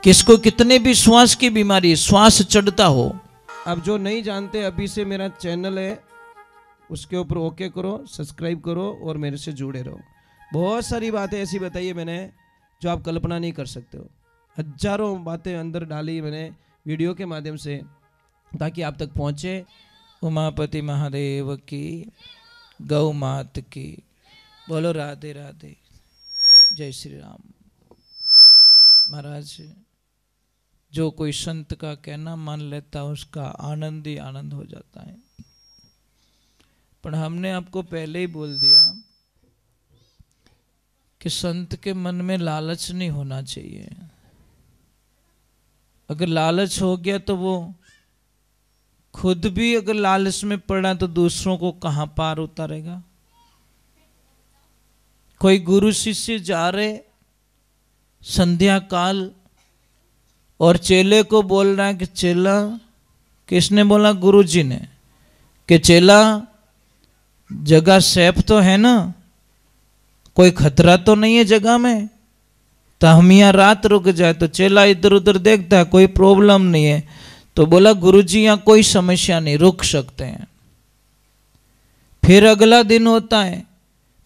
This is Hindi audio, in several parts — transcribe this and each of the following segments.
किसको कितने भी श्वास की बीमारी, श्वास चढ़ता हो। अब जो नहीं जानते, अभी से मेरा चैनल है उसके ऊपर ओके करो, सब्सक्राइब करो और मेरे से जुड़े रहो। बहुत सारी बातें ऐसी बताई है मैंने जो आप कल्पना नहीं कर सकते हो। हजारों बातें अंदर डाली मैंने वीडियो के माध्यम से ताकि आप तक पहुँचे। उमापति महादेव की, गौ मात की, बोलो राधे राधे, जय श्री राम। महाराज, जो कोई संत का कहना मान लेता उसका आनंद ही आनंद हो जाता है। पर हमने आपको पहले ही बोल दिया कि संत के मन में लालच नहीं होना चाहिए। अगर लालच हो गया तो वो खुद भी अगर लालच में पड़ा तो दूसरों को कहां पार उतारेगा। कोई गुरु शिष्य जा रहे संध्या काल और चेले को बोल रहा है कि चेला, किसने बोला? गुरु जी ने, कि चेला जगह सेफ तो है ना, कोई खतरा तो नहीं है जगह में, तो हम यहाँ रात रुक जाए। तो चेला इधर उधर देखता है, कोई प्रॉब्लम नहीं है। तो बोला गुरु जी यहाँ कोई समस्या नहीं, रुक सकते हैं। फिर अगला दिन होता है,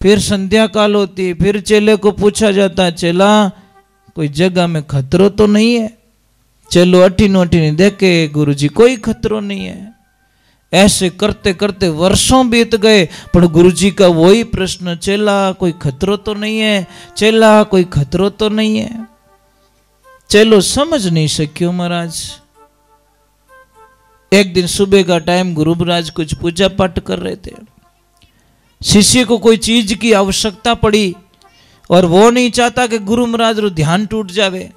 फिर संध्या काल होती है, फिर चेले को पूछा जाता है चेला कोई जगह में खतरो तो नहीं है? चलो अठी नोटी नहीं देखे गुरु जी कोई खतरो नहीं है। ऐसे करते करते वर्षों बीत गए, पर गुरु जी का वही प्रश्न, चेला कोई खतरो तो नहीं है, चेला कोई खतरो तो नहीं है। चलो समझ नहीं सक्यो महाराज। एक दिन सुबह का टाइम गुरु महाराज कुछ पूजा पाठ कर रहे थे, शिष्य को कोई चीज की आवश्यकता पड़ी और वो नहीं चाहता कि गुरु महाराज रो ध्यान टूट जावे,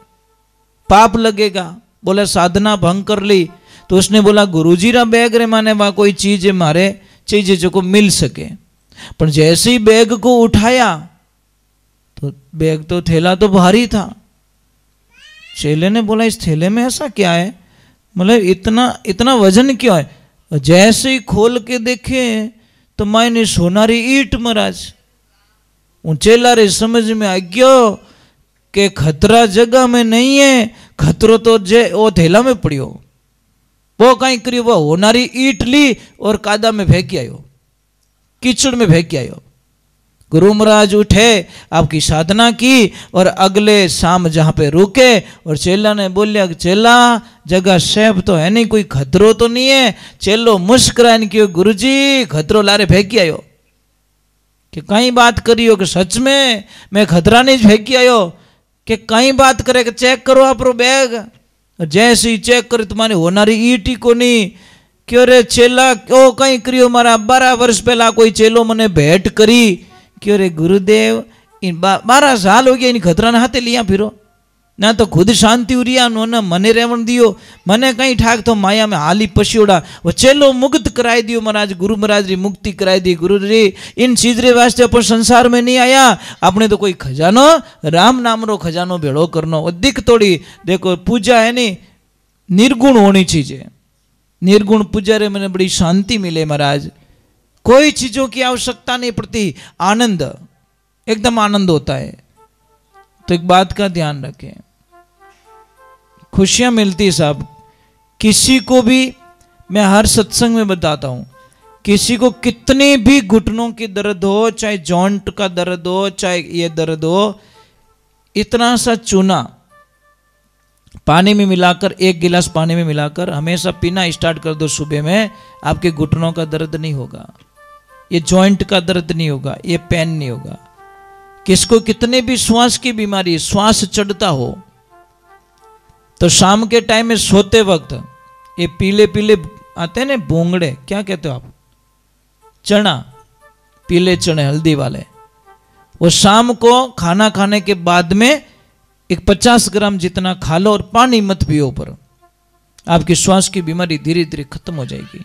पाप लगेगा। बोले साधना भंग कर ली तो उसने बोला गुरुजी रा बैग रे माने वहां कोई चीज है मारे चीज जो को मिल सके। पर जैसे ही बैग को उठाया तो बैग तो थैला तो भारी था। चेले ने बोला इस थैले में ऐसा क्या है, मतलब इतना इतना वजन क्यों है? जैसे ही खोल के देखे तो मायने सोनारी ईट महाराज। चेला रे समझ में आ गयो कि खतरा जगह में नहीं है, खतरो तो वो थैला में पड़ियो। वो कहीं करियो, वो होनारी ईट ली और कादा में फेंक आयो, कीचड़ में फेंक आयो। गुरु महाराज उठे, आपकी साधना की और अगले शाम जहां पे रुके और चेला ने बोलिया कि चेला जगह सेफ तो है नहीं, कोई खतरो तो नहीं है। चेलो मुस्कुराने क्यों गुरुजी खतरो लारे फेंक आयो। कि कहीं बात करियो कि सच में मैं खतरा नहीं फेंकी आयो, कि कहीं बात करे कि चेक करो आप बैग। जैसे ही चेक करे तुम्हारी होनारी ईट ही को नहीं। क्यों रे चेला क्यों कहीं करियो, मारा 12 वर्ष पहला कोई चेलो मने भेंट करी। क्यों रे गुरुदेव इन 12 साल हो गया इन खतरा ना हाथे लिया फिरो, ना तो खुद शांति उरिया नो ना मने रेवण दियो, मने कहीं ठाक तो माया में हाली पशियोड़ा। वो चेलो मुक्त कराई दियो महाराज, गुरु महाराज री मुक्ति कराई दी। गुरु जी इन चीज रे वास्ते अपन संसार में नहीं आया, आपने तो कोई खजानो राम नाम रो खजानो भेड़ो करनो। दिख थोड़ी देखो पूजा है नी निर्गुण होनी चाहिए, निर्गुण पूजा रे मैंने बड़ी शांति मिले महाराज। कोई चीजों की आवश्यकता नहीं पड़ती, आनंद एकदम आनंद होता है। तो एक बात का ध्यान रखें, खुशियां मिलती है साहब। किसी को भी मैं हर सत्संग में बताता हूं, किसी को कितने भी घुटनों की दर्द हो, चाहे जॉइंट का दर्द हो, चाहे ये दर्द हो, इतना सा चूना पानी में मिलाकर, 1 गिलास पानी में मिलाकर हमेशा पीना स्टार्ट कर दो सुबह में, आपके घुटनों का दर्द नहीं होगा, ये जॉइंट का दर्द नहीं होगा, ये पेन नहीं होगा। किसको कितने भी श्वास की बीमारी, श्वास चढ़ता हो, तो शाम के टाइम में सोते वक्त ये पीले पीले आते हैं ना भोंगड़े, क्या कहते हो आप, चना, पीले चने हल्दी वाले, वो शाम को खाना खाने के बाद में एक 50 ग्राम जितना खा लो और पानी मत पियो पर, आपकी श्वास की बीमारी धीरे धीरे खत्म हो जाएगी।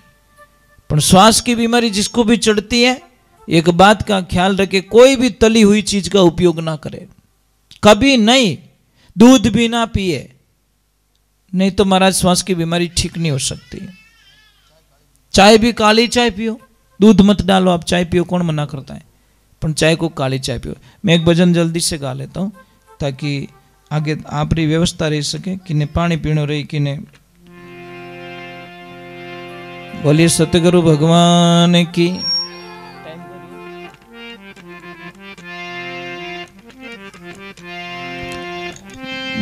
पर श्वास की बीमारी जिसको भी चढ़ती है, एक बात का ख्याल रखे, कोई भी तली हुई चीज का उपयोग ना करे, कभी नहीं। दूध भी ना पिए, नहीं तो महाराज श्वास की बीमारी ठीक नहीं हो सकती। चाय भी काली चाय पियो, दूध मत डालो, आप चाय पियो, कौन मना करता है, पर चाय को काली चाय पियो। मैं एक भजन जल्दी से गा लेता हूं ताकि आगे आपरी व्यवस्था रही सके, किने पानी पीणो रही, किने। बोलिए सतगुरु भगवान की।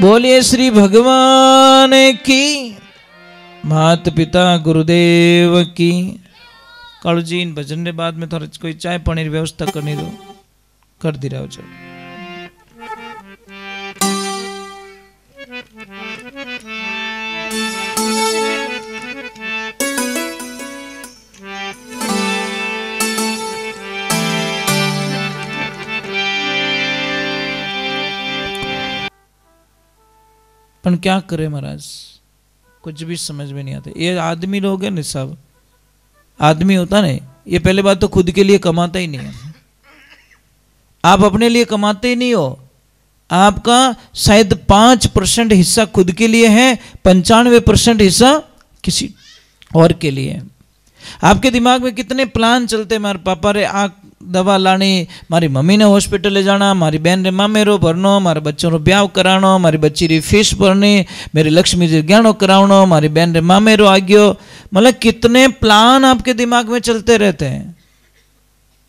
बोलिए श्री भगवान की। माता पिता गुरुदेव की। कालू जी इन भजन के बाद में थोड़ा कोई चाय पानी की व्यवस्था करनी दो, कर दी रहा चलो। पर क्या करे महाराज, कुछ भी समझ में नहीं आता। ये आदमी लोग हैं ना, सब आदमी होता नहीं, ये पहले बात तो खुद के लिए कमाता ही नहीं है। आप अपने लिए कमाते ही नहीं हो। आपका शायद 5% हिस्सा खुद के लिए है, 95% हिस्सा किसी और के लिए है। आपके दिमाग में कितने प्लान चलते, मारे पापा रे आ दवा लानी, मारी मम्मी ने हॉस्पिटल ले जाना, मारी बहन रे मामेरो भरनो, मारे बच्चों रो ब्याह कराणो, मारी बच्ची री फीस भरनी, मेरी लक्ष्मी जी ज्ञानो करावनो, मारी बहन रे मामेरो आ गयो। मतलब कितने प्लान आपके दिमाग में चलते रहते हैं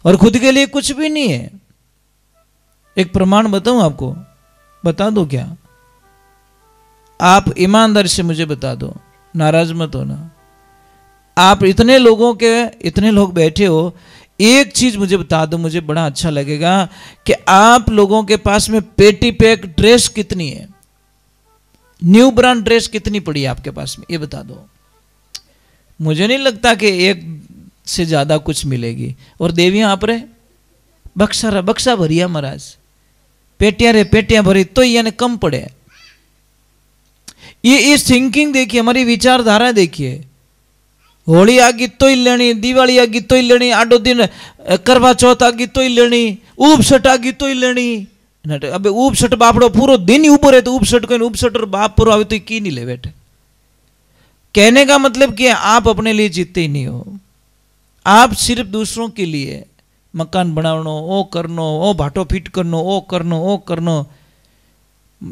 और खुद के लिए कुछ भी नहीं है। एक प्रमाण बताऊं आपको, बता दो क्या? आप ईमानदारी से मुझे बता दो, नाराज मत होना। आप इतने लोग बैठे हो, एक चीज मुझे बता दो, मुझे बड़ा अच्छा लगेगा कि आप लोगों के पास में पेटी पैक ड्रेस कितनी है, न्यू ब्रांड ड्रेस कितनी पड़ी है आपके पास में, ये बता दो। मुझे नहीं लगता कि एक से ज्यादा कुछ मिलेगी। और देवियां आप रे बक्सा भरिया महाराज, पेटियां भरी तो यानी कम पड़े। ये थिंकिंग देखिए, हमारी विचारधारा देखिए। होली आगी तो ही लेनी, दिवाली आगी तो ही लेनी, आडो दिन करवा चौथ आगी तो ही लेनी, ऊपसट आगी तो ही लेनी। अबे ऊपसट बापड़ो पूरो दिन ही ऊपर है तो ऊपसट कोई ऊपसट और बाप पूरा आवे तो की नहीं ले बैठे। कहने का मतलब कि आप अपने लिए जीते ही नहीं हो, आप सिर्फ दूसरों के लिए मकान बनावनो, ओ करनो, ओ भाटो फिट करनो, ओ करनो।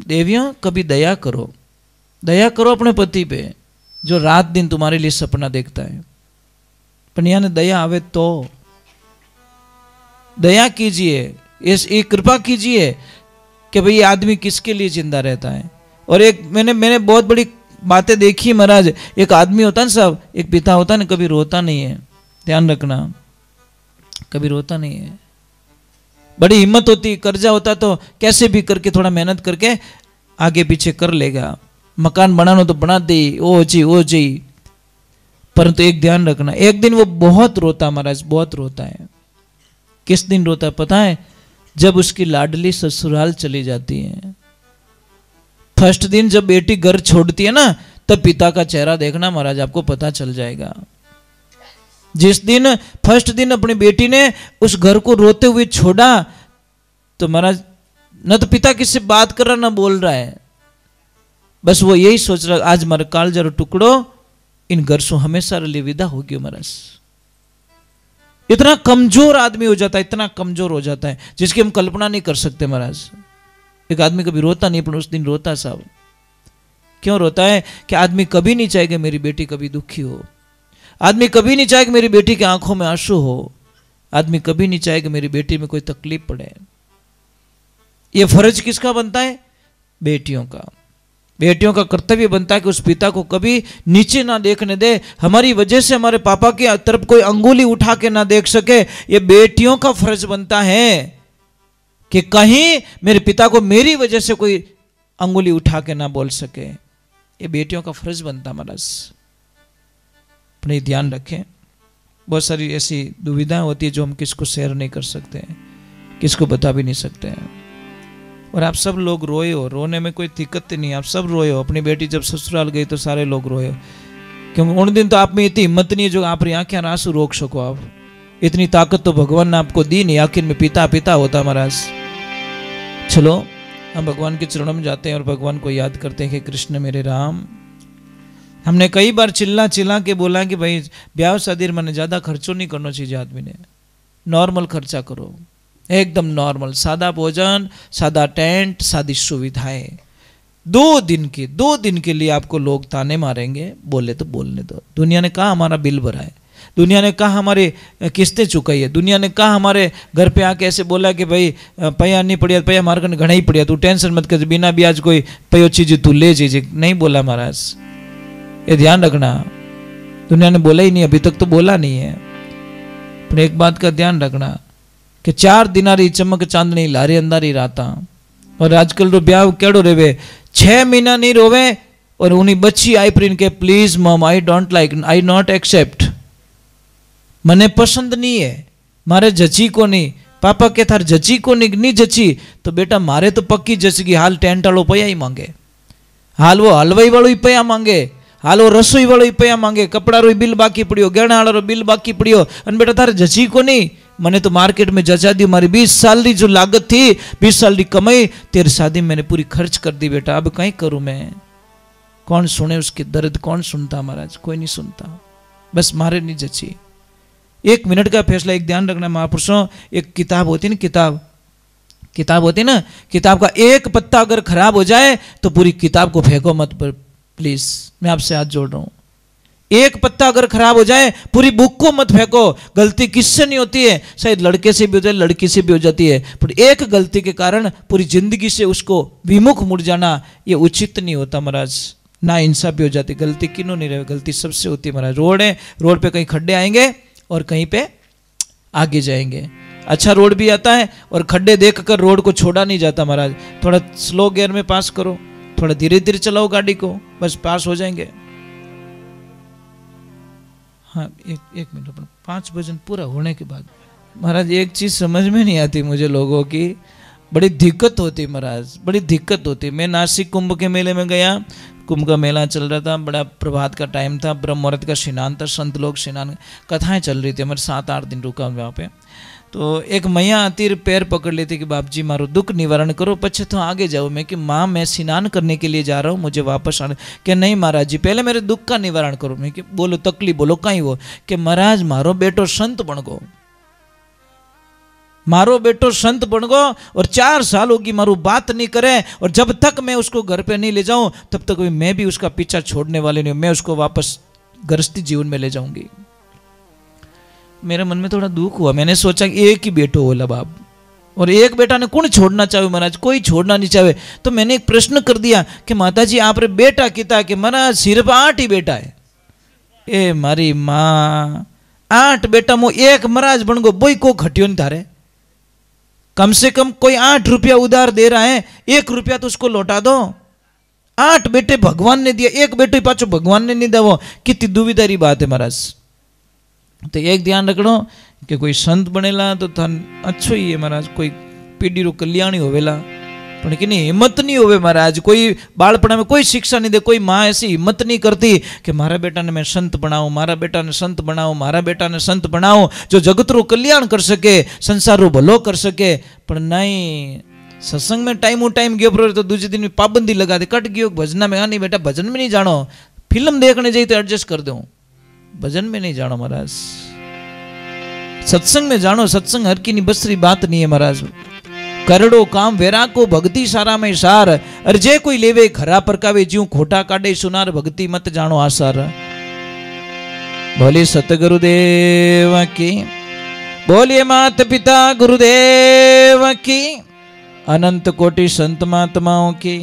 देवियों कभी दया करो अपने पति पे, जो रात दिन तुम्हारे लिए सपना देखता है। पर यहाँ दया आवे तो दया कीजिए, एक कृपा कीजिए कि भाई आदमी किसके लिए जिंदा रहता है। और एक मैंने बहुत बड़ी बातें देखी महाराज। एक आदमी होता है ना साहब, एक पिता होता है ना, कभी रोता नहीं है, ध्यान रखना, कभी रोता नहीं है। बड़ी हिम्मत होती, कर्जा होता तो कैसे भी करके थोड़ा मेहनत करके आगे पीछे कर लेगा, मकान बनाना तो बना दे, ओ जी। परंतु एक ध्यान रखना, एक दिन वो बहुत रोता महाराज, बहुत रोता है। किस दिन रोता है पता है? जब उसकी लाडली ससुराल चली जाती है। फर्स्ट दिन जब बेटी घर छोड़ती है ना, तब पिता का चेहरा देखना महाराज, आपको पता चल जाएगा। जिस दिन फर्स्ट दिन अपनी बेटी ने उस घर को रोते हुए छोड़ा, तो महाराज न तो पिता किससे बात कर रहा ना बोल रहा है, बस वो यही सोच रहा, आज मारे काल जरो टुकड़ो इन घर से हमेशा लिए विदा हो गयो महाराज। इतना कमजोर आदमी हो जाता है, इतना कमजोर हो जाता है जिसकी हम कल्पना नहीं कर सकते महाराज। एक आदमी कभी रोता नहीं, पर उस दिन रोता साहब। क्यों रोता है? कि आदमी कभी नहीं चाहेगा मेरी बेटी कभी दुखी हो, आदमी कभी नहीं चाहेगा मेरी बेटी की आंखों में आंसू हो, आदमी कभी नहीं चाहेगा मेरी बेटी में कोई तकलीफ पड़े। ये फर्ज किसका बनता है? बेटियों का। बेटियों का कर्तव्य बनता है कि उस पिता को कभी नीचे ना देखने दे, हमारी वजह से हमारे पापा की तरफ कोई अंगुली उठा के ना देख सके। ये बेटियों का फर्ज बनता है कि कहीं मेरे पिता को मेरी वजह से कोई अंगुली उठा के ना बोल सके। ये बेटियों का फर्ज बनता महाराज। अपने ध्यान रखें, बहुत सारी ऐसी दुविधाएं होती है जो हम किसको शेयर नहीं कर सकते, किसको बता भी नहीं सकते हैं। और आप सब लोग रोए हो, रोने में कोई दिक्कत नहीं, आप सब रोए हो। अपनी बेटी जब ससुराल गई तो सारे लोग रोए हो, क्योंकि उन दिन तो आप में इतनी हिम्मत नहीं है जो आप आंखें आंसू रोक सको। आप इतनी ताकत तो भगवान ने आपको दी नहीं, आखिर में पिता होता महाराज। चलो हम भगवान के चरणों में जाते हैं और भगवान को याद करते हैं कि कृष्ण मेरे राम। हमने कई बार चिल्ला के बोला कि भाई ब्याह शादी में ज़्यादा खर्चो नहीं करना चाहिए, आदमी ने नॉर्मल खर्चा करो, एकदम नॉर्मल, सादा भोजन, सादा टेंट, सादी सुविधाएं, दो दिन के लिए आपको लोग ताने मारेंगे, बोले तो बोलने दो। दुनिया ने कहा हमारा बिल भरा है, दुनिया ने कहा हमारी किस्तें चुकाई है, दुनिया ने कहा हमारे घर पे आके ऐसे बोला कि भाई पैया नहीं पड़िया, पैया मार कर घना ही पड़िया, तू टेंशन मत कर, बिना ब्याज कोई पयो चीज तू ले चीज। नहीं बोला महाराज, ये ध्यान रखना। दुनिया ने बोला ही नहीं, अभी तक तो बोला नहीं है। पर एक बात का ध्यान रखना कि 4 दिनारी चमक चांदनी लारी अंधारी राता। और आजकल रो ब्याह केड़ो रेवे, 6 महीना नहीं रोवे और उन्हीं बच्ची आई प्रिन के please mom I don't like, I not accept, मने पसंद नहीं है, मारे जची को नहीं। पापा के थार जची को नहीं जची तो बेटा मारे तो पक्की जचगी। हाल टेंट वालों पया ही मांगे, हाल वो हलवाई वालों ही पया मांगे, हाल वो रसोई वालों ही पया मांगे, कपड़ा रो बिल बाकी पड़ियो, गहना वाला रो बिल बाकी पड़ियो, अन बेटा थारे जची को नहीं। मैंने तो मार्केट में जचा दी, हमारी 20 साल की जो लागत थी, 20 साल की कमाई, तेरी शादी मैंने पूरी खर्च कर दी बेटा, अब कहीं करूं मैं। कौन सुने उसकी दर्द, कौन सुनता महाराज, कोई नहीं सुनता, बस मारे नहीं जची। 1 मिनट का फैसला। एक ध्यान रखना महापुरुषों, एक किताब होती है ना, किताब होती है ना, किताब का एक पत्ता अगर खराब हो जाए तो पूरी किताब को फेंको मत, पर प्लीज मैं आपसे हाथ जोड़ रहा हूं। एक पत्ता अगर खराब हो जाए पूरी बुक को मत फेंको। गलती किससे नहीं होती है, शायद लड़के से भी हो जाए, लड़की से भी हो जाती है, पर एक गलती के कारण पूरी जिंदगी से उसको विमुख मुड़ जाना ये उचित नहीं होता महाराज, ना इंसाफी हो जाती। गलती किन्हों नहीं रहे, गलती सबसे होती है महाराज। रोड है, रोड पे कहीं खड्डे आएंगे और कहीं पे आगे जाएंगे। अच्छा रोड भी आता है और खड्डे देखकर रोड को छोड़ा नहीं जाता महाराज। थोड़ा स्लो गियर में पास करो, थोड़ा धीरे धीरे चलाओ गाड़ी को, बस पास हो जाएंगे। हाँ एक मिनट, 5 भजन पूरा होने के बाद महाराज एक चीज समझ में नहीं आती मुझे, लोगों की बड़ी दिक्कत होती महाराज, बड़ी दिक्कत होती। मैं नासिक कुंभ के मेले में गया, कुंभ का मेला चल रहा था, बड़ा प्रभात का टाइम था, ब्रह्म मुहूर्त का स्नान था, संत लोग स्नान कथाएं चल रही थी। हमारे 7-8 दिन रुका वहाँ पे। तो एक मैया आती पैर पकड़ लेती कि बाप जी मारो दुख निवारण करो, पछे तो आगे जाओ। मैं कि माँ मैं स्नान करने के लिए जा रहा हूँ, मुझे वापस आना। कि नहीं महाराज जी पहले मेरे दुख का निवारण करो। मैं कि बोलो तकलीफ बोलो कहीं वो, कि महाराज मारो बेटो संत बन गो, मारो बेटो संत बन गो, और 4 साल होगी मारू बात नहीं करे, और जब तक मैं उसको घर पे नहीं ले जाऊं तब तक मैं भी उसका पीछा छोड़ने वाले नहीं हूं, मैं उसको वापस गृहस्थी जीवन में ले जाऊंगी। मेरे मन में थोड़ा दुख हुआ, मैंने सोचा कि एक ही बेटो होला बाप, और एक बेटा ने कौन छोड़ना चाहे महाराज, कोई छोड़ना नहीं चाहे। तो मैंने एक प्रश्न कर दिया कि माता जी आप रे बेटा किता, कि महाराज सिर्फ 8 ही बेटा है। ए मारी माँ 8 बेटा मो एक महाराज बन गो, बोई को घटियो नहीं थारे। कम से कम कोई 8 रुपया उधार दे रहा है, 1 रुपया तो उसको लौटा दो। 8 बेटे भगवान ने दिया, एक बेटे पाचो भगवान ने नहीं दिया, कितनी दुविधारी बात है महाराज। तो एक ध्यान रखो कि कोई संत बनेला तो थान अच्छो ही है महाराज, कोई पीढ़ी रो कल्याणी होवेला, पण कि नहीं हिम्मत नहीं होवे महाराज। कोई बालपणा में कोई शिक्षा नहीं दे, कोई माँ ऐसी हिम्मत नहीं करती कि मारा बेटा ने मैं संत बनाऊं, मारा बेटा ने संत बनाऊं, मारा बेटा ने संत बनाऊं जो जगत रो कल्याण कर सके, संसार रो भलो कर सके। पर नहीं, सत्संग में टाइम गयो तो दूसरे दिन में पाबंदी लगा दे, कट गयो भजना में। नहीं बेटा भजन में नहीं जानो, फिल्म देखने जाइए तो एडजस्ट कर दो, भजन में नहीं जानो महाराज, सत्संग में जानो। सत्संग हर की बसरी बात नहीं है महाराज। करड़ो काम वेरा को भक्ति सारा में सार, अरे जे कोई लेवे खरा परकावे, ज्यों खोटा काटे सुनार, भक्ति मत जानो आसार। बोले सतगुरुदेव की, बोलिए माता पिता गुरुदेव की, अनंत कोटि संत महात्माओं की।